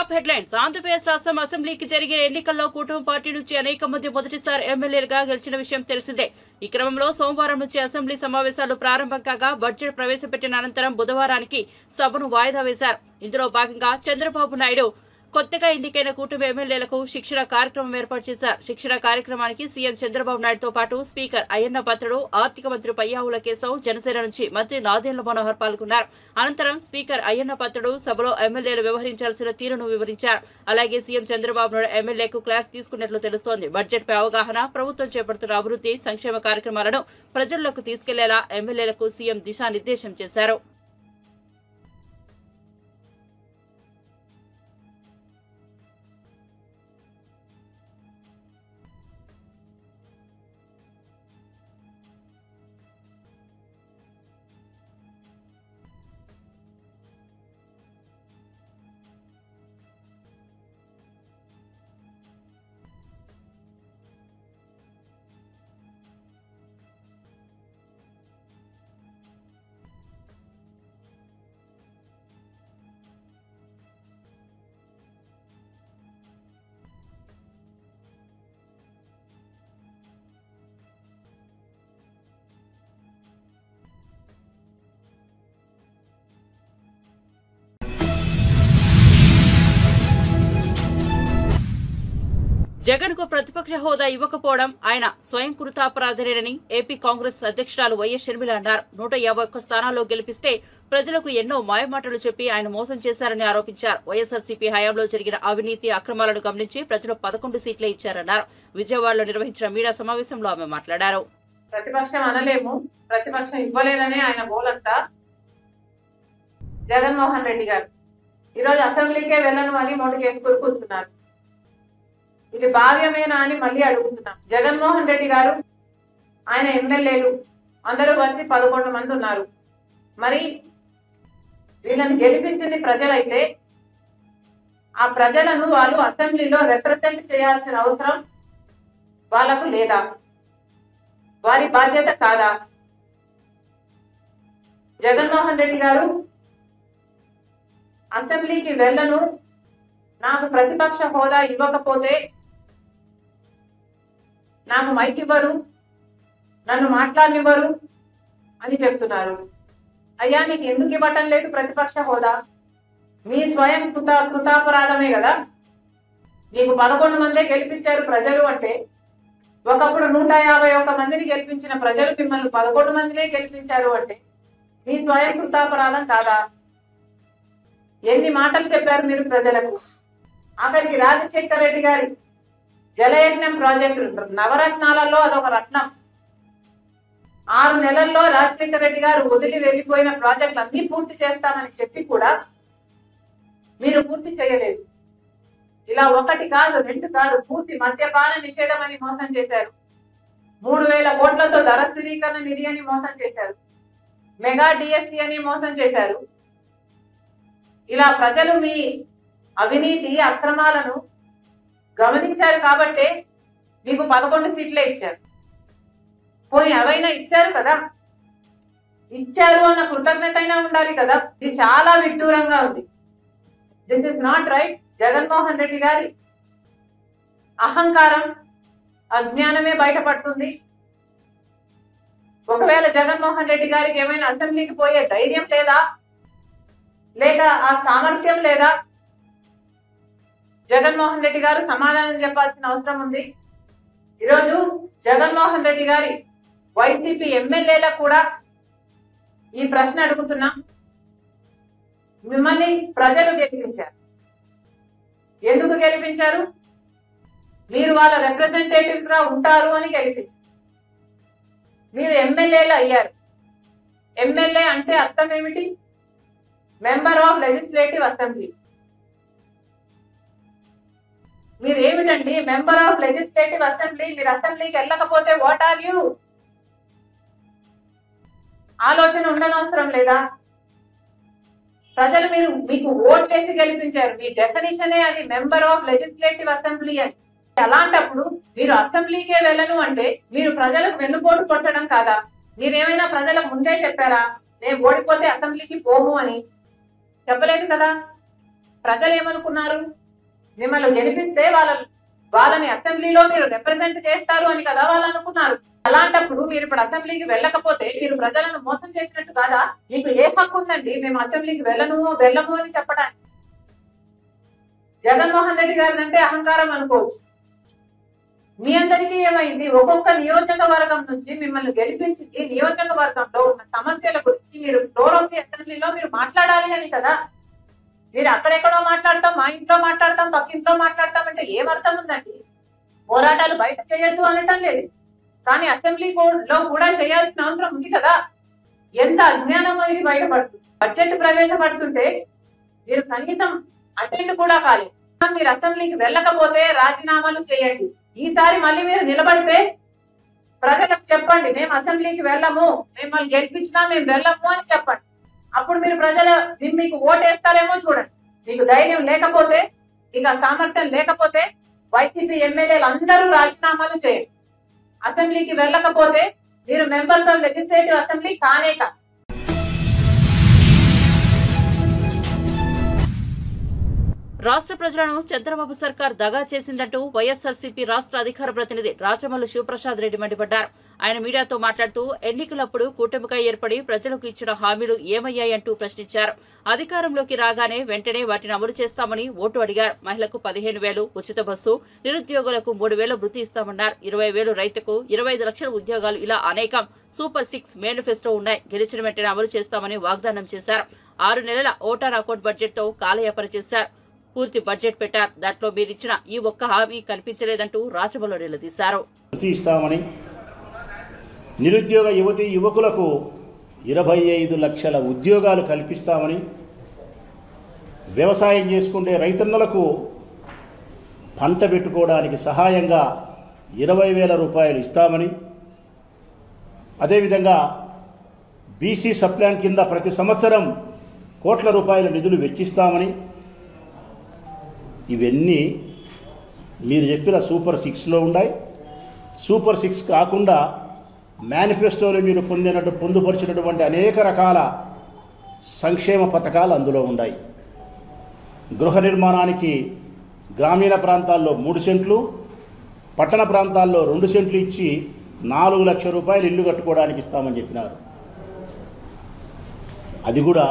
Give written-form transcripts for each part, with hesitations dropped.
Top headlines. Andhra Pradesh రాష్ట్రం అసెంబ్లీకి జరిగిన ఎన్నికల్లో కూటమి పార్టీ నుంచి అనేక మంది మొదటిసారి ఎమ్మెల్యేలుగా గెలిచిన విషయం తెలిసిందే. ఈ క్రమంలో సోమవారం నుంచి అసెంబ్లీ సమావేశాలు ప్రారంభం కాగా బడ్జెట్ ప్రవేశపెట్టిన అనంతరం బుధవారానికి సభను వాయిదా వేశారు. ఇందులో భాగంగా చంద్రబాబు నాయుడు కొత్తగా ఎన్నికైన కూటమి ఎమ్మెల్యేలకు శిక్షణ కార్యక్రమం ఏర్పాటు చేశారు. శిక్షణ కార్యక్రమానికి సీఎం చంద్రబాబు నాయుడుతో పాటు స్పీకర్ అయ్యన్న పాత్రుడు, ఆర్థిక మంత్రి పయ్యావుల కేశవ్, జనసేన నుంచి మంత్రి నాదెండ్ల మనోహర్ పాల్గొన్నారు. అనంతరం స్పీకర్ అయ్యన్న పాత్రుడు సభలో ఎమ్మెల్యేలు వ్యవహరించాల్సిన తీరును వివరించారు. అలాగే సీఎం చంద్రబాబు నాయుడు ఎమ్మెల్యేకు క్లాస్ తీసుకున్నట్లు తెలుస్తోంది. బడ్జెట్పై అవగాహన, ప్రభుత్వం చేపడుతున్న అభివృద్ధి సంక్షేమ కార్యక్రమాలను ప్రజల్లోకి తీసుకెళ్లేలా ఎమ్మెల్యేలకు సీఎం దిశానిర్దేశం చేశారు. జగన్ కు ప్రతిపక్ష హోదా ఇవ్వకపోవడం ఆయన స్వయం కృతాపరాధనేనని ఏపీ కాంగ్రెస్ అధ్యక్షురాలు వైఎస్ షర్మిల అన్నారు. 151 స్థానాల్లో గెలిపిస్తే ప్రజలకు ఎన్నో మాయమాటలు చెప్పి ఆయన మోసం చేశారని ఆరోపించారు. వైఎస్ఆర్సీపీ హయాంలో జరిగిన అవినీతి అక్రమాలను గమనించి ప్రజలు 11 సీట్లే ఇచ్చారన్నారు. విజయవాడలో నిర్వహించిన మీడియా సమావేశంలో ఆమె మాట్లాడారు. ప్రతిపక్షం అనలేము, ప్రతిపక్షం ఇవ్వలేదనే ఆయన గోలంతా. జగన్మోహన్ రెడ్డి గారు ఈరోజు అసెంబ్లీకే వెళ్ళను అని నోటికి కూరుకుంటున్నారు. ఇది భావ్యమేనా అని మళ్ళీ అడుగుతున్నాం. జగన్మోహన్ రెడ్డి గారు, ఆయన ఎమ్మెల్యేలు అందరూ కలిసి 11 మంది ఉన్నారు. మరి వీళ్ళని గెలిపించింది ప్రజలైతే ఆ ప్రజలను వాళ్ళు అసెంబ్లీలో రిప్రజెంట్ చేయాల్సిన అవసరం వాళ్ళకు లేదా? వారి బాధ్యత కాదా? జగన్మోహన్ రెడ్డి గారు అసెంబ్లీకి వెళ్ళను, నాకు ప్రతిపక్ష హోదా ఇవ్వకపోతే నాకు మైక్ ఇవ్వరు, నన్ను మాట్లాడనివ్వరు అని చెప్తున్నారు. అయ్యా, నీకు ఎందుకు ఇవ్వటం లేదు ప్రతిపక్ష హోదా? మీ స్వయం కృతాపరాధమే కదా. మీకు 11 మందే గెలిపించారు ప్రజలు అంటే, ఒకప్పుడు 151 మందిని గెలిపించిన ప్రజలు మిమ్మల్ని 11 మందినే గెలిపించారు అంటే మీ స్వయం కృతాపరాధం కాదా? ఎన్ని మాటలు చెప్పారు మీరు ప్రజలకు? ఆఖరికి రాజశేఖర్ రెడ్డి గారి జలయజ్ఞం ప్రాజెక్టు నవరత్నాలలో అదొక రత్నం. 6 నెలల్లో రాజశేఖర్ రెడ్డి గారు వదిలి వెళ్లిపోయిన ప్రాజెక్టులు అన్ని పూర్తి చేస్తామని చెప్పి కూడా మీరు పూర్తి చేయలేదు. ఇలా 1 కాదు 2 కాదు, పూర్తి మద్యపాన నిషేధం అని మోసం చేశారు. 3000 కోట్లతో ధర స్థిరీకరణ నిధి అని మోసం చేశారు. మెగా డిఎస్సి అని మోసం చేశారు. ఇలా ప్రజలు మీ అవినీతి అక్రమాలను గమనించారు కాబట్టే మీకు 11 సీట్లే ఇచ్చారు. పోయి అవైనా ఇచ్చారు కదా, ఇచ్చారు అన్న కృతజ్ఞత అయినా ఉండాలి కదా. ఇది చాలా విడ్డూరంగా ఉంది. This is not right. Jaganmohan Reddy గారి అహంకారం, అజ్ఞానమే బయటపడుతుంది. ఒకవేళ జగన్మోహన్ రెడ్డి గారికి ఏమైనా అసెంబ్లీకి పోయే ధైర్యం లేదా, లేక ఆ సామర్థ్యం లేదా, జగన్మోహన్ రెడ్డి గారు సమాధానం చెప్పాల్సిన అవసరం ఉంది. ఈరోజు జగన్మోహన్ రెడ్డి గారి వైసీపీ ఎమ్మెల్యేలకు కూడా ఈ ప్రశ్న అడుగుతున్నాం. మిమ్మల్ని ప్రజలు గెలిపించారు. ఎందుకు గెలిపించారు? మీరు వాళ్ళ రిప్రజెంటేటివ్స్ గా ఉంటారు అని గెలిపించారు. మీరు ఎమ్మెల్యేలు అయ్యారు. ఎమ్మెల్యే అంటే అర్థం ఏమిటి? Member of legislative assembly. మీరు ఏమిటండి మెంబర్ ఆఫ్ లెజిస్లేటివ్ అసెంబ్లీ? మీరు అసెంబ్లీకి వెళ్ళకపోతే వాట్ ఆర్ యూ? ఆలోచన ఉండనవసరం లేదా? ప్రజలు మీకు ఓట్లేసి గెలిపించారు. మీ డెఫినిషనే అది మెంబర్ ఆఫ్ లెజిస్లేటివ్ అసెంబ్లీ అని. అలాంటప్పుడు మీరు అసెంబ్లీకే వెళ్ళను అంటే మీరు ప్రజలకు వెన్నుపోటు కొట్టడం కాదా? మీరేమైనా ప్రజలకు ముందే చెప్పారా మేము ఓడిపోతే అసెంబ్లీకి పోము అని? చెప్పలేదు కదా. ప్రజలు ఏమనుకున్నారు? మిమ్మల్ని గెలిపిస్తే వాళ్ళని అసెంబ్లీలో మీరు రిప్రజెంట్ చేస్తారు అని కదా వాళ్ళు అనుకున్నారు. అలాంటప్పుడు మీరు ఇప్పుడు అసెంబ్లీకి వెళ్ళకపోతే మీరు ప్రజలను మోసం చేసినట్టు కాదా? మీకు ఏ హక్కు ఉందండి మేము అసెంబ్లీకి వెళ్ళము అని చెప్పడానికి? జగన్మోహన్ రెడ్డి గారి అంటే అహంకారం అనుకోవచ్చు. మీ అందరికీ ఏమైంది? ఒక్కొక్క నియోజకవర్గం నుంచి మిమ్మల్ని గెలిపించి నియోజకవర్గంలో ఉన్న సమస్యల గురించి మీరు ఫ్లోర్ ఆఫ్ ది అసెంబ్లీలో మీరు మాట్లాడాలి అని కదా. మీరు అక్కడెక్కడో మాట్లాడతాం, మా ఇంట్లో మాట్లాడతాం, పక్కింట్లో మాట్లాడతాం అంటే ఏమర్థం ఉందండి? పోరాటాలు బయట చేయొద్దు అనటం లేదు, కానీ అసెంబ్లీ లో కూడా చేయాల్సిన అవసరం ఉంది కదా. ఎంత అజ్ఞానమో ఇది బయటపడుతుంది. బడ్జెట్ ప్రవేశపడుతుంటే మీరు కనీసం అటెండ్ కూడా కాలేదు. మీరు అసెంబ్లీకి వెళ్ళకపోతే రాజీనామాలు చేయండి. ఈసారి మళ్ళీ మీరు నిలబడితే ప్రజలకు చెప్పండి మేము అసెంబ్లీకి వెళ్ళము, మిమ్మల్ని గెలిపించినా మేము వెళ్ళము అని చెప్పండి. అప్పుడు మీరు మీకు ఓటేస్తారేమో చూడండి. మీకు ధైర్యం లేకపోతే, ఇక సామర్థ్యం లేకపోతే వైసీపీ ఎమ్మెల్యేలు అందరూ రాజీనామాలు చేయండి. అసెంబ్లీకి వెళ్ళకపోతే మీరు మెంబర్స్ ఆఫ్ లెజిస్లేటివ్ అసెంబ్లీ కానే కాదు. రాష్ట్ర ప్రజలను చంద్రబాబు సర్కార్ దగా చేసిందంటూ వైఎస్ఆర్సీపీ రాష్ట్ర అధికార ప్రతినిధి రాచమల్లు శివప్రసాద్ రెడ్డి మండిపడ్డారు. ఆయన మీడియాతో మాట్లాడుతూ ఎన్నికలప్పుడు కూటమిగా ఏర్పడి ప్రజలకు ఇచ్చిన హామీలు ఏమయ్యాయంటూ ప్రశ్నించారు. అధికారంలోకి రాగానే వెంటనే వాటిని అమలు చేస్తామని ఓటు అడిగారు. మహిళకు 15,000 ఉచిత బస్సు, నిరుద్యోగులకు 3,000 వృత్తి ఇస్తామన్నారు. 20,000 రైతుకు, 25 లక్షల ఉద్యోగాలు, ఇలా అనేకం సూపర్ 6 మేనిఫెస్టో ఉన్నాయి. గెలిచిన వెంటనే అమలు చేస్తామని వాగ్దానం చేశారు. 6 నెలల ఓటాన్ అకౌంట్ బడ్జెట్ తో కాలయాపన చేశారు. పూర్తి బడ్జెట్ పెట్టారు. దాంట్లో మీరిచ్చిన ఈ ఒక్క హామీ కనిపించలేదంటూ రాచమల్లు నిలదీశారు. నిరుద్యోగ యువకులకు 25 లక్షల ఉద్యోగాలు కల్పిస్తామని, వ్యవసాయం చేసుకునే రైతన్నలకు పంట పెట్టుకోవడానికి సహాయంగా 20,000 రూపాయలు ఇస్తామని, అదేవిధంగా బీసీ సప్లాన్ కింద ప్రతి సంవత్సరం కోట్ల రూపాయల నిధులు వెచ్చిస్తామని, ఇవన్నీ మీరు చెప్పిన సూపర్ 6లో ఉన్నాయి. సూపర్ 6 కాకుండా మేనిఫెస్టోలో మీరు పొందుపరిచినటువంటి అనేక రకాల సంక్షేమ పథకాలు అందులో ఉన్నాయి. గృహ నిర్మాణానికి గ్రామీణ ప్రాంతాల్లో 3 సెంట్లు, పట్టణ ప్రాంతాల్లో 2 సెంట్లు ఇచ్చి 4 లక్షల రూపాయలు ఇల్లు కట్టుకోవడానికి ఇస్తామని చెప్పినారు. అది కూడా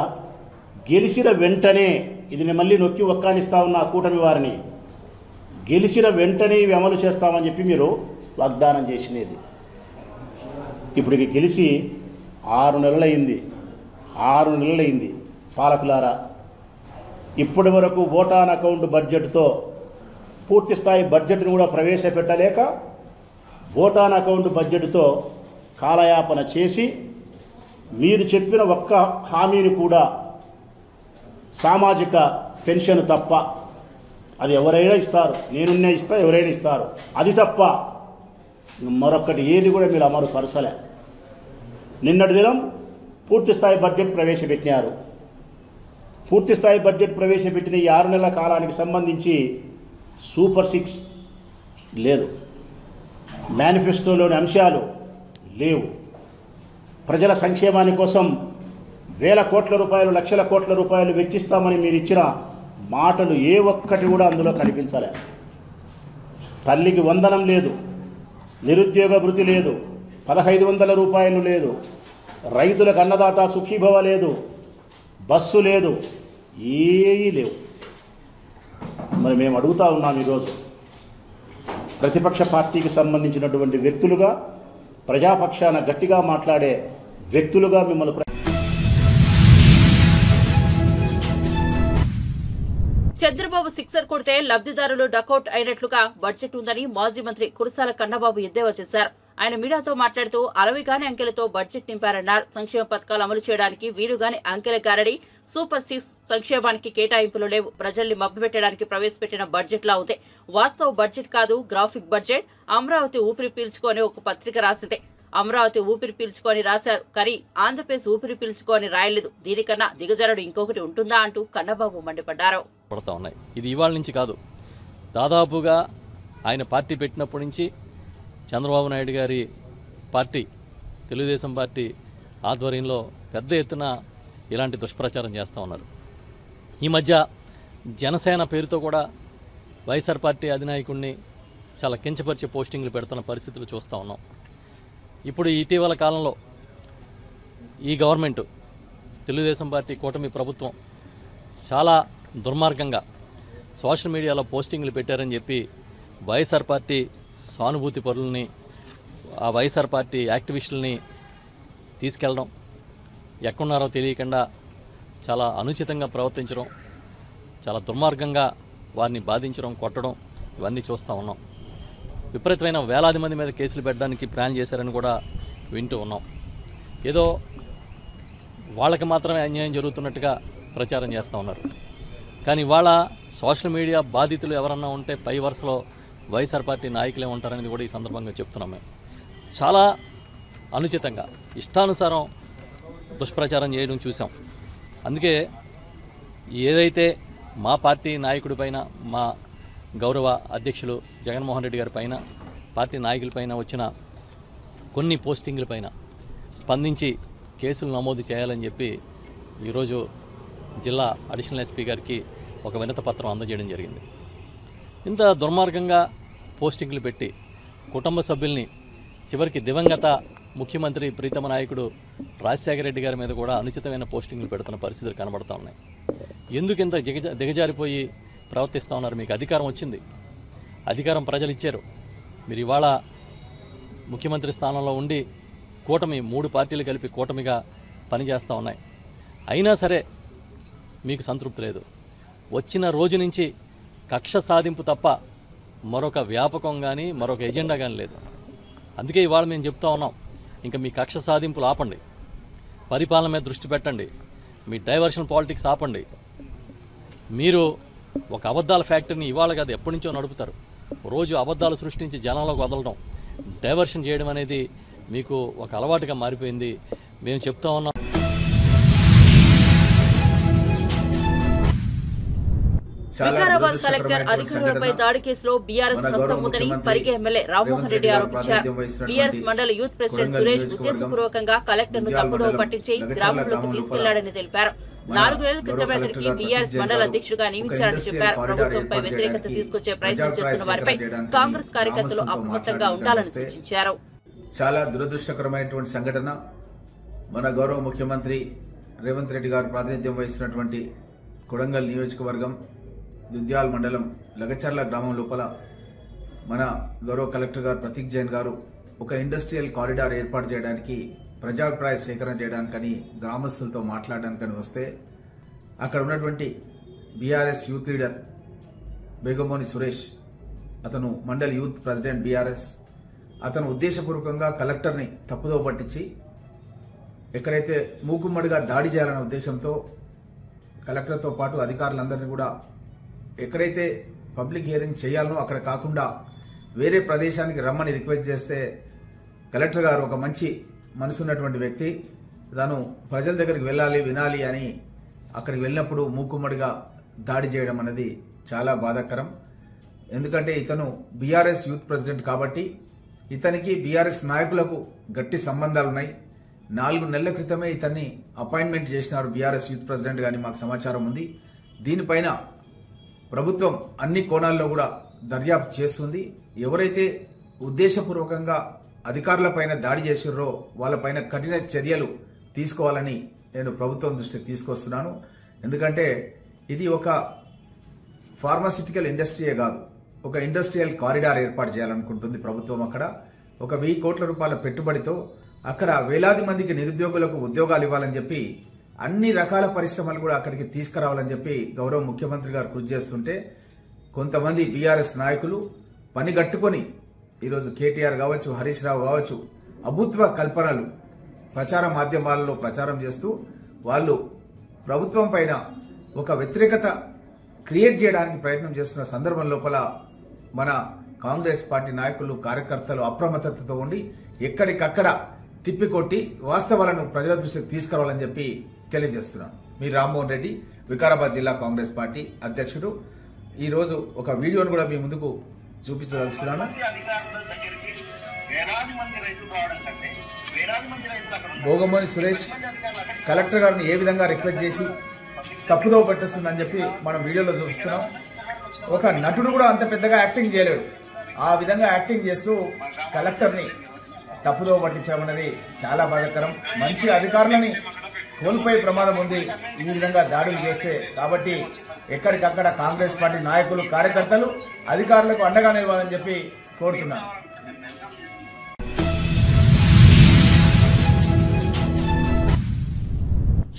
గెలిచిన వెంటనే, ఇది నేను మళ్ళీ నొక్కి ఒక్కానిస్తా ఉన్న కూటమి వారిని, గెలిచిన వెంటనే ఇవి అమలు చేస్తామని చెప్పి మీరు వాగ్దానం చేసినది. ఇప్పటికి గెలిచి 6 నెలలైంది. 6 నెలలైంది. పాలకులారా, ఇప్పటి వరకు ఓటాన్ అకౌంట్ బడ్జెట్తో పూర్తి స్థాయి బడ్జెట్ను కూడా ప్రవేశపెట్టలేక, ఓటాన్ అకౌంట్ బడ్జెట్తో కాలయాపన చేసి, మీరు చెప్పిన ఒక్క హామీని కూడా, సామాజిక పెన్షన్ తప్ప, అది ఎవరైనా ఇస్తారు, నేనున్నే ఇస్తా, ఎవరైనా ఇస్తారు, అది తప్ప మరొకటి ఏది కూడా మీరు అమలు పరచలే. నిన్నటి దినం పూర్తి స్థాయి బడ్జెట్ ప్రవేశపెట్టినారు. పూర్తి స్థాయి బడ్జెట్ ప్రవేశపెట్టిన ఈ 6 నెలల కాలానికి సంబంధించి సూపర్ 6 లేదు, మేనిఫెస్టోలోని అంశాలు లేవు. ప్రజల సంక్షేమాని కోసం వేల కోట్ల రూపాయలు, లక్షల కోట్ల రూపాయలు వెచ్చిస్తామని మీరు ఇచ్చిన మాటలు ఏ ఒక్కటి కూడా అందులో కనిపించలే. తల్లికి వందనం లేదు, నిరుద్యోగ భృతి లేదు, 1,500 రూపాయలు లేదు, రైతులకు అన్నదాత సుఖీభవ లేదు, బస్సు లేదు, ఏమీ లేవు. మరి మేము అడుగుతా ఉన్నాం, ఈరోజు ప్రతిపక్ష పార్టీకి సంబంధించినటువంటి వ్యక్తులుగా, ప్రజాపక్షాన గట్టిగా మాట్లాడే వ్యక్తులుగా మిమ్మల్ని చంద్రబాబు సిక్సర్ కొడితే లబ్ధిదారులు డకౌట్ అయినట్లుగా బడ్జెట్ ఉందని మాజీ మంత్రి కురసాల కన్నబాబు ఎద్దేవా చేశారు. ఆయన మీడియాతో మాట్లాడుతూ అలవిగాని అంకెలతో బడ్జెట్ నింపారన్నారు. సంక్షేమ పథకాలు అమలు చేయడానికి వీలుగాని అంకెల గారడి, సూపర్ 6 సంక్షేమానికి కేటాయింపులు లేవు. ప్రజల్ని మభ్యపెట్టడానికి ప్రవేశపెట్టిన బడ్జెట్లా ఉంది. వాస్తవ బడ్జెట్ కాదు, గ్రాఫిక్ బడ్జెట్. అమరావతి ఊపిరి పీల్చుకొని ఒక పత్రిక రాసిందే. అమరావతి ఊపిరి పీల్చుకొని రాశారు, కానీ ఆంధ్రప్రదేశ్ ఊపిరి పీల్చుకొని రాయలేదు. దీనికన్నా దిగజారుడు ఇంకొకటి ఉంటుందా అంటూ కన్నబాబు మండిపడ్డారు. ఇది ఇవాళ నుంచి కాదు, దాదాపుగా ఆయన పార్టీ పెట్టినప్పటి నుంచి చంద్రబాబు నాయుడు గారి పార్టీ, తెలుగుదేశం పార్టీ ఆధ్వర్యంలో పెద్ద ఎత్తున ఇలాంటి దుష్ప్రచారం చేస్తూ ఉన్నారు. ఈ మధ్య జనసేన పేరుతో కూడా వైఎస్ఆర్ పార్టీ అధినాయకుడిని చాలా కించపరిచే పోస్టింగ్లు పెడుతున్న పరిస్థితులు చూస్తూ ఉన్నాం. ఇప్పుడు ఇటీవల కాలంలో ఈ గవర్నమెంట్, తెలుగుదేశం పార్టీ కూటమి ప్రభుత్వం చాలా దుర్మార్గంగా సోషల్ మీడియాలో పోస్టింగ్లు పెట్టారని చెప్పి వైఎస్ఆర్ పార్టీ సానుభూతి పరులని, ఆ వైఎస్ఆర్ పార్టీ యాక్టివిస్టులని తీసుకెళ్ళడం, ఎక్కడున్నారో తెలియకుండా చాలా అనుచితంగా ప్రవర్తించడం, చాలా దుర్మార్గంగా వారిని బాధించడం, కొట్టడం, ఇవన్నీ చూస్తూ ఉన్నాం. విపరీతమైన వేలాది మంది మీద కేసులు పెట్టడానికి ప్లాన్ చేశారని కూడా వింటూ ఉన్నాం. ఏదో వాళ్ళకి మాత్రమే అన్యాయం జరుగుతున్నట్టుగా ప్రచారం చేస్తూ ఉన్నారు. కానీ ఇవాళ సోషల్ మీడియా బాధితులు ఎవరన్నా ఉంటే పై వరుసలో వైఎస్ఆర్ పార్టీ నాయకులే ఉంటారనేది కూడా ఈ సందర్భంగా చెప్తున్నాం. మేము చాలా అనుచితంగా ఇష్టానుసారం దుష్ప్రచారం చేయడం చూసాం. అందుకే ఏదైతే మా పార్టీ నాయకుడి పైన, మా గౌరవ అధ్యక్షులు జగన్మోహన్ రెడ్డి గారి పైన, పార్టీ నాయకులపైన వచ్చిన కొన్ని పోస్టింగ్లపైన స్పందించి కేసులు నమోదు చేయాలని చెప్పి ఈరోజు జిల్లా అడిషనల్ ఎస్పీ గారికి ఒక వినతి పత్రం అందజేయడం జరిగింది. ఇంత దుర్మార్గంగా పోస్టింగ్లు పెట్టి కుటుంబ సభ్యుల్ని, చివరికి దివంగత ముఖ్యమంత్రి ప్రీతమ నాయకుడు రాజశేఖర రెడ్డి గారి మీద కూడా అనుచితమైన పోస్టింగ్లు పెడుతున్న పరిస్థితులు కనబడుతూ ఉన్నాయి. ఎందుకు ఇంత దిగజారిపోయి ప్రవర్తిస్తూ ఉన్నారు? మీకు అధికారం వచ్చింది, అధికారం ప్రజలు ఇచ్చారు. మీరు ఇవాళ ముఖ్యమంత్రి స్థానంలో ఉండి కూటమి, 3 పార్టీలు కలిపి కూటమిగా పనిచేస్తూ ఉన్నాయి. అయినా సరే మీకు సంతృప్తి లేదు. వచ్చిన రోజు నుంచి కక్ష సాధింపు తప్ప మరొక వ్యాపకం కానీ, మరొక ఎజెండా కానీ లేదు. అందుకే ఇవాళ మేము చెప్తా ఉన్నాం, ఇంకా మీ కక్ష సాధింపులు ఆపండి, పరిపాలన మీద దృష్టి పెట్టండి, మీ డైవర్షన్ పాలిటిక్స్ ఆపండి. మీరు ఒక అబద్ధాల ఫ్యాక్టరీని ఇవాళ కాదు ఎప్పటి నుంచో నడుపుతారు. రోజు అబద్ధాలు సృష్టించి జనాలకు వదలడం, డైవర్షన్ చేయడం అనేది మీకు ఒక అలవాటుగా మారిపోయింది. మేము చెప్తా ఉన్నాం. వికారాబాద్ కలెక్టర్ అధికారులపై దాడి కేసులో బీఆర్ఎస్ హస్తం ఉందని పరిగి ఎమ్మెల్యే రామ్మోహన్ రెడ్డి ఆరోపించారు. బీఆర్ఎస్ మండల యూత్ ప్రెసిడెంట్ సురేష్ ఉద్దేశపూర్వకంగా కలెక్టర్ ను తప్పుదోవ పట్టించి గ్రామంలోకి తీసుకెళ్లాడని తెలిపారు. 4 నెలల క్రితమే అతనికి బీఆర్ఎస్ మండల అధ్యక్షుడిగా నియమించారని చెప్పారు. ప్రభుత్వంపై వ్యతిరేకత తీసుకొచ్చే ప్రయత్నం చేస్తున్న వారిపై కాంగ్రెస్ కార్యకర్తలు అప్రమత్తంగా ఉండాలని సూచించారు. చాలా దురదృష్టకరమైనటువంటి సంఘటన. మన గౌరవ ముఖ్యమంత్రి రేవంత్ రెడ్డి గారు ప్రాతినిధ్యం వహిస్తున్నటువంటి కొడంగల్ నియోజకవర్గం దుద్యాల్ మండలం లగచర్ల గ్రామం లోపల మన గౌరవ కలెక్టర్ గారు ప్రతీక్ జైన్ గారు ఒక ఇండస్ట్రియల్ కారిడార్ ఏర్పాటు చేయడానికి, ప్రజాభిప్రాయ సేకరణ చేయడానికని, గ్రామస్తులతో మాట్లాడడానికని వస్తే అక్కడ ఉన్నటువంటి బీఆర్ఎస్ యూత్ లీడర్ బేగమోని సురేష్, అతను మండల్ యూత్ ప్రెసిడెంట్ బీఆర్ఎస్, అతను ఉద్దేశపూర్వకంగా కలెక్టర్ని తప్పుదోవ పట్టించి ఎక్కడైతే మూకుమ్మడిగా దాడి చేయాలనే ఉద్దేశంతో కలెక్టర్తో పాటు అధికారులందరినీ కూడా ఎక్కడైతే పబ్లిక్ హియరింగ్ చేయాలనో అక్కడ కాకుండా వేరే ప్రదేశానికి రమ్మని రిక్వెస్ట్ చేస్తే కలెక్టర్ గారు ఒక మంచి మనసున్నటువంటి వ్యక్తి, తాను ప్రజల దగ్గరికి వెళ్ళాలి, వినాలి అని అక్కడికి వెళ్ళినప్పుడు మూకుమ్మడిగా దాడి చేయడం అనేది చాలా బాధాకరం. ఎందుకంటే ఇతను బీఆర్ఎస్ యూత్ ప్రెసిడెంట్ కాబట్టి ఇతనికి బీఆర్ఎస్ నాయకులకు గట్టి సంబంధాలున్నాయి. 4 నెలల క్రితమే ఇతన్ని అపాయింట్మెంట్ చేసినారు బీఆర్ఎస్ యూత్ ప్రెసిడెంట్ గాని మాకు సమాచారం ఉంది. దీనిపైన ప్రభుత్వం అన్ని కోణాల్లో కూడా దర్యాప్తు చేస్తుంది. ఎవరైతే ఉద్దేశపూర్వకంగా అధికారులపైన దాడి చేసిర్రో వాళ్ళపైన కఠిన చర్యలు తీసుకోవాలని నేను ప్రభుత్వం దృష్టికి తీసుకొస్తున్నాను. ఎందుకంటే ఇది ఒక ఫార్మాసిటికల్ ఇండస్ట్రీయే కాదు, ఒక ఇండస్ట్రియల్ కారిడార్ ఏర్పాటు చేయాలనుకుంటుంది ప్రభుత్వం. అక్కడ ఒక 1000 కోట్ల రూపాయల పెట్టుబడితో అక్కడ వేలాది మందికి నిరుద్యోగులకు ఉద్యోగాలు ఇవ్వాలని చెప్పి, అన్ని రకాల పరిశ్రమలు కూడా అక్కడికి తీసుకురావాలని చెప్పి గౌరవ ముఖ్యమంత్రి గారు కృషి చేస్తుంటే కొంతమంది బీఆర్ఎస్ నాయకులు పనిగట్టుకొని ఈరోజు కేటీఆర్ కావచ్చు, హరీష్ రావు కావచ్చు, అభుత్వ కల్పనలు ప్రచార మాధ్యమాలలో ప్రచారం చేస్తూ వాళ్ళు ప్రభుత్వం పైన ఒక వ్యతిరేకత క్రియేట్ చేయడానికి ప్రయత్నం చేస్తున్న సందర్భం లోపల మన కాంగ్రెస్ పార్టీ నాయకులు, కార్యకర్తలు అప్రమత్తతతో ఉండి ఎక్కడికక్కడ తిప్పికొట్టి వాస్తవాలను ప్రజల దృష్టికి తీసుకురావాలని చెప్పి తెలియజేస్తున్నాను. మీ రామ్మోహన్ రెడ్డి, వికారాబాద్ జిల్లా కాంగ్రెస్ పార్టీ అధ్యక్షుడు. ఈ రోజు ఒక వీడియోను కూడా మీ ముందుకు చూపించదలుచుకున్నాను. బోగమోని సురేష్ కలెక్టర్ గారిని ఏ విధంగా రిక్వెస్ట్ చేసి తప్పుదోవ పట్టిస్తుందని చెప్పి మనం వీడియోలో చూపిస్తున్నాం. ఒక నటుడు కూడా అంత పెద్దగా యాక్టింగ్ చేయలేడు. ఆ విధంగా యాక్టింగ్ చేస్తూ కలెక్టర్ని తప్పుదో పట్టించడం అనేది చాలా బాధాకరం. మంచి అధికారులని కోల్పోయే ప్రమాదం ఉంది ఈ విధంగా దాడులు చేస్తే. కాబట్టి ఎక్కడికక్కడ కాంగ్రెస్ పార్టీ నాయకులు, కార్యకర్తలు అధికారులకు అండగా నిలవాలని చెప్పి కోరుతున్నాను.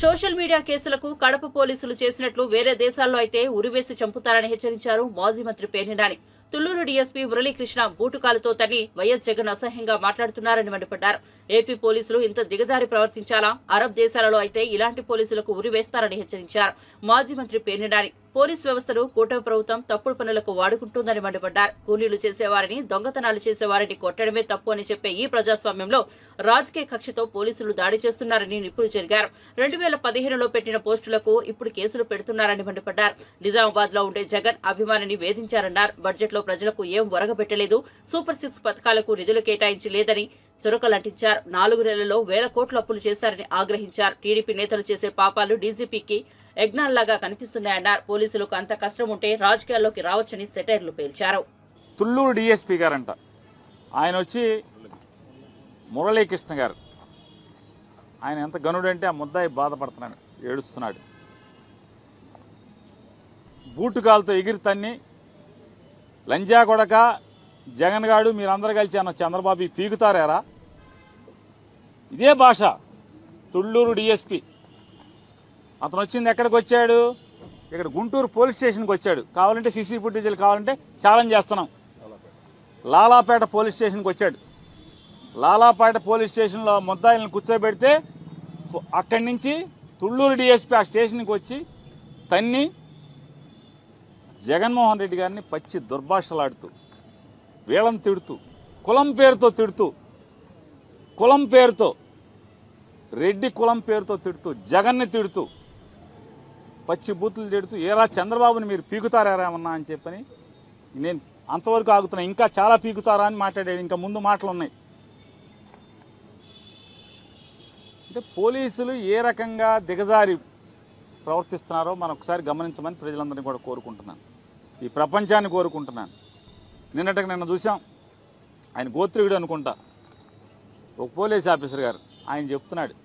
సోషల్ మీడియా కేసులకు కడప పోలీసులు చేసినట్లు వేరే దేశాల్లో అయితే ఉరివేసి చంపుతారని హెచ్చరించారు మాజీ మంత్రి పేర్ని నాని. తుళ్లూరు డీఎస్పీ మురళీకృష్ణ బూటుకాలతో తన్ని వైఎస్ జగన్ అసహ్యంగా మాట్లాడుతున్నారని మండిపడ్డారు. ఏపీ పోలీసులు ఇంత దిగజారి ప్రవర్తించాలా? అరబ్ దేశాలలో అయితే ఇలాంటి పోలీసులకు ఉరివేస్తారని హెచ్చరించారు మాజీ మంత్రి పేర్ని నాని. పోలీస్ వ్యవస్థను కూటమి ప్రభుత్వం తప్పుడు పనులకు వాడుకుంటుందని మండిపడ్డారు. కూలీలు చేసేవారిని, దొంగతనాలు చేసేవారిని కొట్టడమే తప్పు అని చెప్పే ఈ ప్రజాస్వామ్యంలో రాజకీయ కక్షతో పోలీసులు దాడి చేస్తున్నారని నిప్పులు చెరిగారు. 2015లో పెట్టిన పోస్టులకు ఇప్పుడు కేసులు పెడుతున్నారని మండిపడ్డారు. నిజామాబాద్ లో ఉండే జగన్ అభిమానిని వేధించారన్నారు. బడ్జెట్ లో ప్రజలకు ఏం ఒరగబెట్టలేదు, సూపర్ 6 పథకాలకు నిధులు కేటాయించి లేదని చురకలంటించారు. 4 నెలల్లో 1000 కోట్ల అప్పులు చేశారని ఆగ్రహించారు. టీడీపీ నేతలు చేసే పాపాలు డీజీపీకి యజ్ఞాల్లాగా కనిపిస్తున్నాయన్నారు. పోలీసులకు అంత కష్టం ఉంటే రాజకీయాల్లోకి రావచ్చని సెటైర్లు పేల్చారు. తుళ్లూరు డీఎస్పీ గారంట, ఆయన వచ్చి మురళీకృష్ణ గారు, ఆయన ఎంత గనుడంటే ఆ ముద్దాయి బాధపడుతున్నాడు, ఏడుస్తున్నాడు. బూటుకాలతో ఎగిరి తన్ని లంజా కొడక జగన్ గాడు మీరందరూ కలిసి అన్న చంద్రబాబు పీకుతారేరా? ఇదే భాష. తుళ్లూరు డీఎస్పీ అతను వచ్చింది ఎక్కడికి వచ్చాడు? ఇక్కడ గుంటూరు పోలీస్ స్టేషన్కి వచ్చాడు. కావాలంటే సీసీ ఫుటేజీలు కావాలంటే ఛాలెంజ్ చేస్తున్నాం. లాలాపేట పోలీస్ స్టేషన్కి వచ్చాడు. లాలాపేట పోలీస్ స్టేషన్లో ముద్దాయిలను కూర్చోబెడితే అక్కడి నుంచి తుళ్లూరు డీఎస్పీ ఆ స్టేషన్కి వచ్చి తన్ని జగన్మోహన్ రెడ్డి గారిని పచ్చి దుర్భాషలాడుతూ, వీళ్ళని తిడుతూ, కులం పేరుతో తిడుతూ, కులం పేరుతో, రెడ్డి కులం పేరుతో తిడుతూ, జగన్ని తిడుతూ, పచ్చి బూతులు తిడుతూ, ఏరా చంద్రబాబుని మీరు పీకుతారేమన్నా అని చెప్పని నేను అంతవరకు ఆగుతున్నా. ఇంకా చాలా పీకుతారా అని మాట్లాడాడు. ఇంకా ముందు మాటలు ఉన్నాయి. అంటే పోలీసులు ఏ రకంగా దిగజారి ప్రవర్తిస్తున్నారో మనం ఒకసారి గమనించమని ప్రజలందరినీ కూడా కోరుకుంటున్నాను, ఈ ప్రపంచాన్ని కోరుకుంటున్నాను. నిన్న చూసాం, ఆయన గోత్రికుడు అనుకుంటా, ఒక పోలీస్ ఆఫీసర్ గారు ఆయన చెప్తున్నాడు.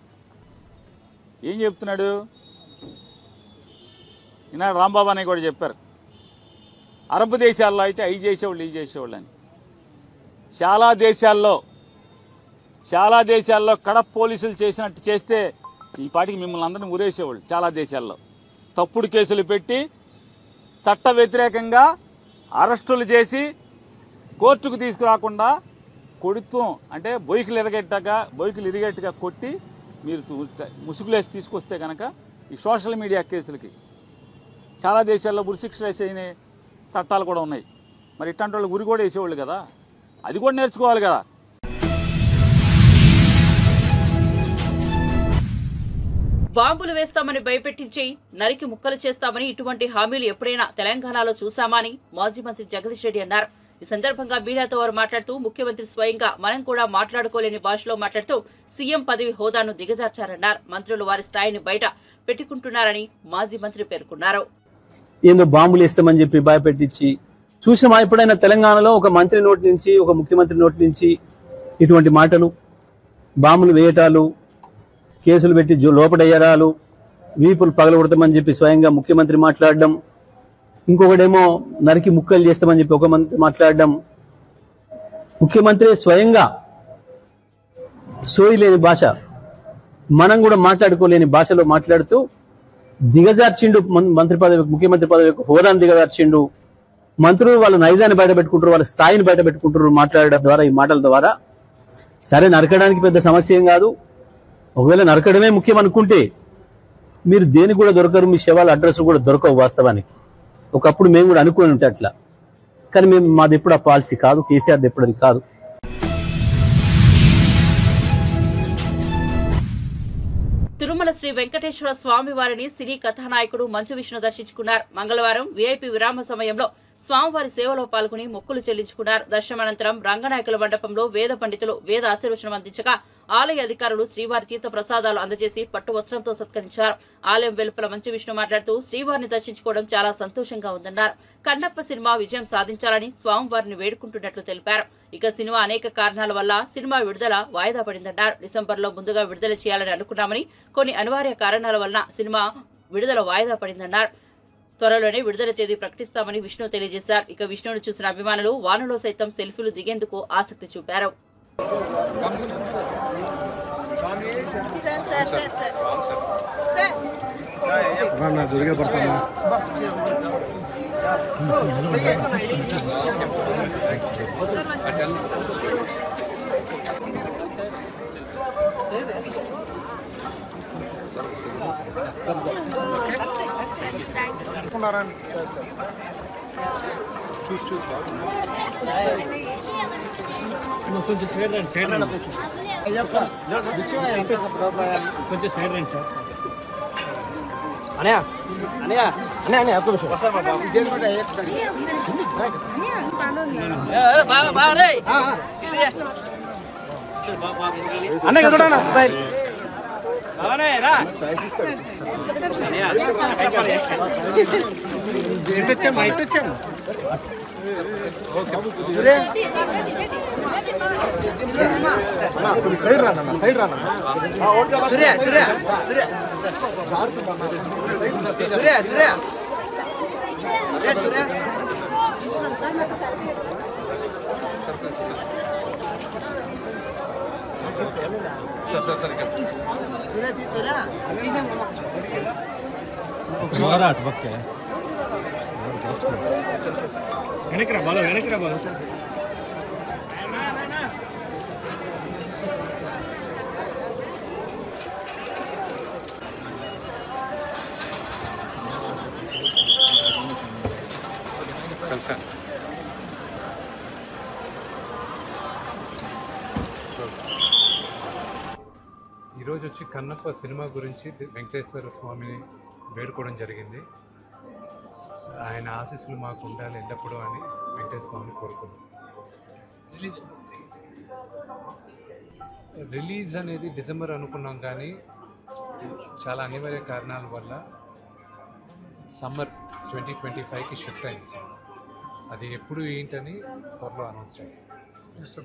ఏం చెప్తున్నాడు? ఈనాడు రాంబాబు అని కూడా చెప్పారు, అరబ్ దేశాల్లో అయితే అవి చేసేవాళ్ళు, ఇవి చేసేవాళ్ళు అని. చాలా దేశాల్లో కడప పోలీసులు చేసినట్టు చేస్తే ఈ పాటికి మిమ్మల్ని అందరినీ ఉరేసేవాళ్ళు. చాలా దేశాల్లో తప్పుడు కేసులు పెట్టి చట్ట వ్యతిరేకంగా అరెస్టులు చేసి కోర్టుకు తీసుకురాకుండా కొడుతూ, అంటే బొయ్యిలు ఇరిగేట్టుగా కొట్టి మీరు ముసుగులేసి తీసుకొస్తే కనుక ఈ సోషల్ మీడియా కేసులకి చాలా దేశాల్లో ఉరిశిక్షలు వేసిన చట్టాలు కూడా ఉన్నాయి. మరి ఇట్లాంటి వాళ్ళు ఉరి కూడా వేసేవాళ్ళు కదా, అది కూడా నేర్చుకోవాలి కదా. బాంబులు వేస్తామని భయపెట్టించి నరికి ముక్కలు చేస్తామని ఇటువంటి హామీలు ఎప్పుడైనా తెలంగాణలో చూశామా అని మాజీ మంత్రి జగదీష్ రెడ్డి అన్నారు. ఈ సందర్భంగా మీడియాతో వారు మాట్లాడుతూ ముఖ్యమంత్రి స్వయంగా మనం కూడా మాట్లాడుకోలేని భాషలో మాట్లాడుతూ సీఎం పదవి హోదాను దిగజార్చారన్నారు. మంత్రులు వారి స్థాయిని బయట పెట్టుకుంటున్నారని మాజీ మంత్రి పేర్కొన్నారు. ఏందో బాంబులు వేస్తామని చెప్పి భయపెట్టించి చూసామా ఎప్పుడైనా తెలంగాణలో? ఒక మంత్రి నోటి నుంచి, ఒక ముఖ్యమంత్రి నోటి నుంచి ఇటువంటి మాటలు, బాంబులు వేయటాలు, కేసులు పెట్టి లోపడయ్యడాలు, వీపులు పగలగొడతామని చెప్పి స్వయంగా ముఖ్యమంత్రి మాట్లాడడం, ఇంకొకడేమో నరికి ముక్కలు చేస్తామని చెప్పి ఒక మంత్రి మాట్లాడడం. ముఖ్యమంత్రి స్వయంగా సోయి లేని భాష, మనం కూడా మాట్లాడుకోలేని భాషలో మాట్లాడుతూ దిగజార్చిండు మంత్రి పదవి, ముఖ్యమంత్రి పదవి హోదాను దిగజార్చిండు. మంత్రులు వాళ్ళ నైజాన్ని బయట పెట్టుకుంటారు, వాళ్ళ స్థాయిని బయట పెట్టుకుంటారు మాట్లాడడం ద్వారా, ఈ మాటల ద్వారా. సరే, నరకడానికి పెద్ద సమస్య ఏం కాదు. ఒకవేళ నరకడమే ముఖ్యం అనుకుంటే మీరు దేనికి కూడా దొరకరు, మీ శవాల అడ్రస్ కూడా దొరకవు వాస్తవానికి. ఒకప్పుడు మేము కూడా అనుకుని ఉంటే అట్లా, కానీ మాది ఎప్పుడు ఆ పాలసీ కాదు, కేసీఆర్ది ఎప్పుడు అది కాదు. తిరుమల శ్రీ వెంకటేశ్వర స్వామి వారిని సినీ కథానాయకుడు మంచు విష్ణు దర్శించుకున్నారు. మంగళవారం వీఐపీ విరామ సమయంలో స్వామివారి సేవలో పాల్గొని మొక్కులు చెల్లించుకున్నారు. దర్శనానంతరం రంగనాయకుల మండపంలో వేద పండితులు వేద ఆశీర్వచనం అందించగా ఆలయ అధికారులు శ్రీవారి తీర్థ ప్రసాదాలు అందజేసి పట్టు వస్త్రంతో సత్కరించారు. ఆలయం వెలుపల మంచు విష్ణు మాట్లాడుతూ శ్రీవారిని దర్శించుకోవడం చాలా సంతోషంగా ఉందన్నారు. కన్నప్ప సినిమా విజయం సాధించాలని స్వామివారిని వేడుకుంటున్నట్లు తెలిపారు. ఇక సినిమా అనేక కారణాల వల్ల సినిమా విడుదల వాయిదా పడిందన్నారు. డిసెంబర్లో ముందుగా విడుదల చేయాలని అనుకున్నామని కొన్ని అనివార్య కారణాల వలన సినిమా విడుదల వాయిదా పడిందన్నారు. త్వరలోనే విడుదల తేదీ ప్రకటిస్తామని విష్ణు తెలియజేశారు. ఇక విష్ణును చూసిన అభిమానులు వానలో సైతం సెల్ఫీలు దిగేందుకు ఆసక్తి చూపారు. కొంచెం సైడ్ రండి కొంచెం సైడ్ రండి సార్ అనయా అనయా అనే అనే ఒక్క నిమిషం అన్న ఇక్కడ ఇటొచ్చాము ఇటొచ్చాము సైడ్ రానా సైడ్ రానా సూర్య సూర్య సూర్య సూర్య సూర్య సూర్య వెనక్రా బాలో వెనక్రా బాలో ఈరోజు వచ్చి కన్నప్ప సినిమా గురించి వెంకటేశ్వర స్వామిని వేడుకోవడం జరిగింది. ఆయన ఆశీస్సులు మాకు ఉండాలి ఎల్లప్పుడూ అని వెంకటేశ్వర స్వామిని కోరుకున్నాం. రిలీజ్ అనేది డిసెంబర్ అనుకున్నాం, కానీ చాలా అనివార్య కారణాల వల్ల సమ్మర్ 2025కి షిఫ్ట్ అయింది సినిమా. అది ఎప్పుడు ఏంటని త్వరలో అనౌన్స్ చేస్తాం.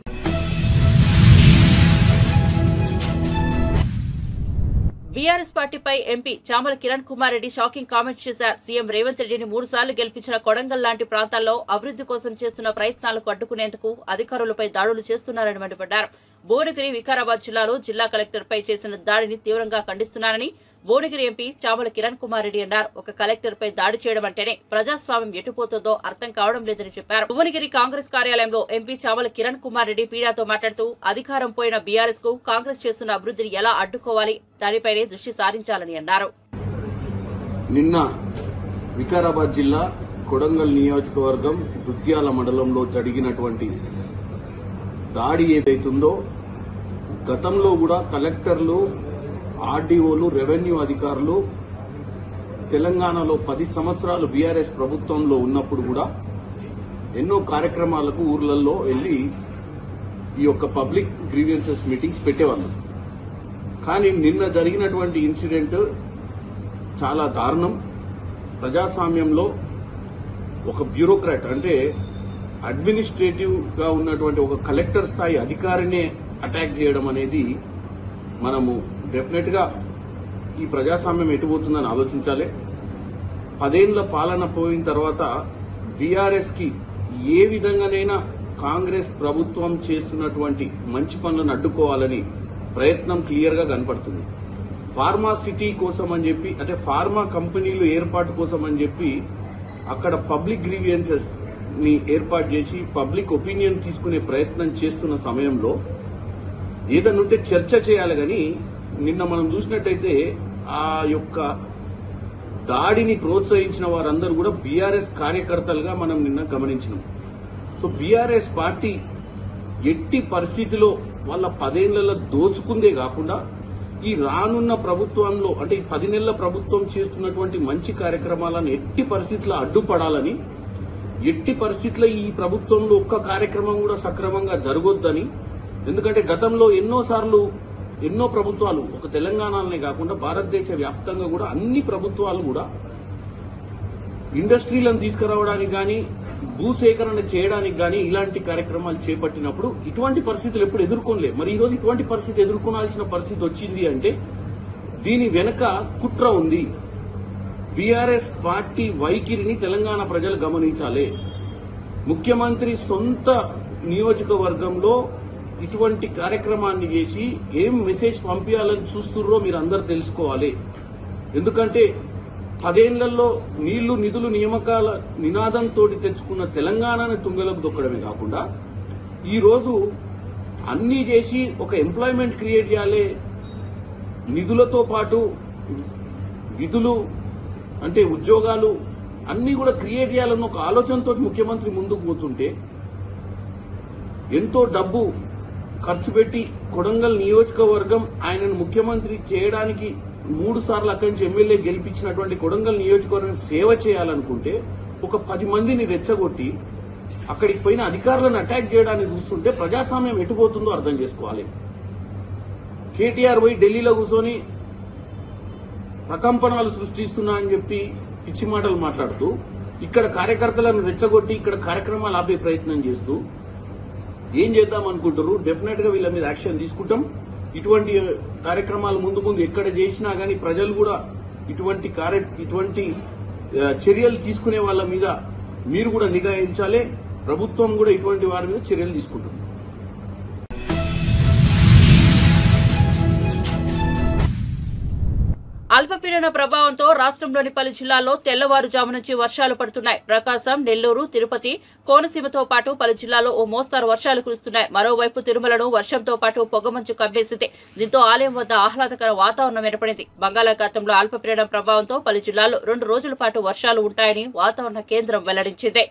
బీఆర్ఎస్ పార్టీపై MP Chamala Kiran Kumar Reddy shocking comments చేశారు. సీఎం రేవంత్ రెడ్డిని 3 సార్లు గెలిపించిన కొడంగల్ లాంటి ప్రాంతాల్లో అభివృద్ధి కోసం చేస్తున్న ప్రయత్నాలకు అడ్డుకునేందుకు అధికారులపై దాడులు చేస్తున్నారని మండిపడ్డారు. భువనగిరి, వికారాబాద్ జిల్లాలో జిల్లా కలెక్టర్పై చేసిన దాడిని తీవ్రంగా ఖండిస్తున్నారని భువనగిరి ఎంపీ చామల కిరణ్ కుమార్ రెడ్డి అన్నారు. ఒక కలెక్టర్పై దాడి చేయడం అంటేనే ప్రజాస్వామ్యం ఎటుపోతుందో అర్థం కావడం లేదని చెప్పారు. భువనగిరి కాంగ్రెస్ కార్యాలయంలో ఎంపీ చామల కిరణ్ కుమార్ రెడ్డి మీడియాతో మాట్లాడుతూ అధికారం పోయిన బీఆర్ఎస్ కు కాంగ్రెస్ చేస్తున్న అభివృద్ధిని ఎలా అడ్డుకోవాలి, దానిపైనే దృష్టి సారించాలని అన్నారు. నిన్న వికారాబాద్ జిల్లా కొడంగల్ నియోజకవర్గం దుద్యాల మండలంలో జరిగినటువంటి దాడి ఏదైతుందో, గతంలో కూడా కలెక్టర్లు, ఆర్డీఓలు, రెవెన్యూ అధికారులు తెలంగాణలో 10 సంవత్సరాలు బీఆర్ఎస్ ప్రభుత్వంలో ఉన్నప్పుడు కూడా ఎన్నో కార్యక్రమాలకు ఊర్లలో వెళ్లి ఈ యొక్క పబ్లిక్ గ్రీవియన్సెస్ మీటింగ్స్ పెట్టేవాళ్ళు. కానీ నిన్న జరిగినటువంటి ఇన్సిడెంట్ చాలా దారుణం. ప్రజాస్వామ్యంలో ఒక బ్యూరోక్రాట్ అంటే అడ్మినిస్ట్రేటివ్ గా ఉన్నటువంటి ఒక కలెక్టర్ స్థాయి అధికారినే అటాక్ చేయడం అనేది మనము డెఫినెట్ గా ఈ ప్రజాస్వామ్యం ఎటుపోతుందని ఆలోచించాలి. 10 ఏళ్ల పాలన పోయిన తర్వాత బీఆర్ఎస్ కి ఏ విధంగానైనా కాంగ్రెస్ ప్రభుత్వం చేస్తున్నటువంటి మంచి పనులను అడ్డుకోవాలని ప్రయత్నం క్లియర్ గా కనపడుతుంది. ఫార్మా సిటీ కోసం అని చెప్పి, అంటే ఫార్మా కంపెనీలు ఏర్పాటు కోసం అని చెప్పి అక్కడ పబ్లిక్ గ్రీవియన్సెస్ ని ఏర్పాటు చేసి పబ్లిక్ ఒపీనియన్ తీసుకునే ప్రయత్నం చేస్తున్న సమయంలో ఏదన్నుంటే చర్చ చేయాలి. కానీ నిన్న మనం చూసినట్టయితే ఆ యొక్క దాడిని ప్రోత్సహించిన వారందరూ కూడా బీఆర్ఎస్ కార్యకర్తలుగా మనం నిన్న గమనించినాం. సో బీఆర్ఎస్ పార్టీ ఎట్టి పరిస్థితిలో వాళ్ళ 10 ఏళ్లలో దోచుకుందే కాకుండా ఈ రానున్న ప్రభుత్వంలో, అంటే ఈ 10 నెలల ప్రభుత్వం చేస్తున్నటువంటి మంచి కార్యక్రమాలను ఎట్టి పరిస్థితుల్లో అడ్డుపడాలని, ఎట్టి పరిస్థితుల్లో ఈ ప్రభుత్వంలో ఒక్క కార్యక్రమం కూడా సక్రమంగా జరగొద్దని, ఎందుకంటే గతంలో ఎన్నోసార్లు ఎన్నో ప్రభుత్వాలు ఒక తెలంగాణనే కాకుండా భారతదేశ వ్యాప్తంగా కూడా అన్ని ప్రభుత్వాలు కూడా ఇండస్ట్రీలను తీసుకురావడానికి కానీ భూసేకరణ చేయడానికి కానీ ఇలాంటి కార్యక్రమాలు చేపట్టినప్పుడు ఇటువంటి పరిస్థితులు ఎప్పుడు ఎదుర్కొనలే. మరి ఈరోజు ఇటువంటి పరిస్థితి ఎదుర్కొనాల్సిన పరిస్థితి వచ్చింది అంటే దీని వెనక కుట్ర ఉంది. బీఆర్ఎస్ పార్టీ వైఖరిని తెలంగాణ ప్రజలు గమనించాలి. ముఖ్యమంత్రి సొంత నియోజకవర్గంలో ఇటువంటి కార్యక్రమాన్ని చేసి ఏం మెసేజ్ పంపించాలని చూస్తుర్రో మీరు అందరు తెలుసుకోవాలి. ఎందుకంటే 10 ఏళ్లలో నీళ్లు నిధులు నియామకాల నినాదంతో తెచ్చుకున్న తెలంగాణను తుంగలకు దొక్కడమే కాకుండా ఈ రోజు అన్నీ చేసి ఒక ఎంప్లాయ్మెంట్ క్రియేట్ చేయాలి, నిధులతో పాటు విధులు అంటే ఉద్యోగాలు అన్ని కూడా క్రియేట్ చేయాలన్న ఒక ఆలోచనతో ముఖ్యమంత్రి ముందుకు పోతుంటే ఎంతో డబ్బు ఖర్చు పెట్టి కొడంగల్ నియోజకవర్గం ఆయనను ముఖ్యమంత్రి చేయడానికి 3 సార్లు అక్కడి నుంచి ఎమ్మెల్యే గెలిపించినటువంటి కొడంగల్ నియోజకవర్గం సేవ చేయాలనుకుంటే ఒక 10 మందిని రెచ్చగొట్టి అక్కడికి పోయిన అధికారులను అటాక్ చేయడానికి చూస్తుంటే ప్రజాస్వామ్యం ఎటుపోతుందో అర్థం చేసుకోవాలి. కేటీఆర్ పోయి ఢిల్లీలో కూర్చొని ప్రకంపనలు సృష్టిస్తున్నా అని చెప్పి పిచ్చి మాటలు మాట్లాడుతూ ఇక్కడ కార్యకర్తలను రెచ్చగొట్టి ఇక్కడ కార్యక్రమాలు ఆపే ప్రయత్నం చేస్తూ ఏం చేద్దాం అనుకుంటారు. డెఫినెట్ గా వీళ్ళ మీద యాక్షన్ తీసుకుంటాం. ఇటువంటి కార్యక్రమాలు ముందు ముందు ఎక్కడ చేసినా గానీ ప్రజలు కూడా ఇటువంటి చర్యలు తీసుకునే వాళ్ళ మీద మీరు కూడా నిఘా వహించాలి. ప్రభుత్వం కూడా ఇటువంటి వారి మీద చర్యలు తీసుకుంటుంది. అల్పపీడన ప్రభావంతో రాష్ట్రంలోని పలు జిల్లాల్లో తెల్లవారుజాము నుంచి వర్షాలు పడుతున్నాయి. ప్రకాశం, నెల్లూరు, తిరుపతి, కోనసీమతో పాటు పలు జిల్లాల్లో ఓ మోస్తారు వర్షాలు కురుస్తున్నాయి. మరోవైపు తిరుమలను వర్షంతో పాటు పొగమంచు కమ్మేసింది. దీంతో ఆలయం వద్ద ఆహ్లాదకర వాతావరణం ఏర్పడింది. బంగాళాఖాతంలో అల్పపీడన ప్రభావంతో పలు జిల్లాల్లో 2 రోజుల పాటు వర్షాలు ఉంటాయని వాతావరణ కేంద్రం వెల్లడించింది.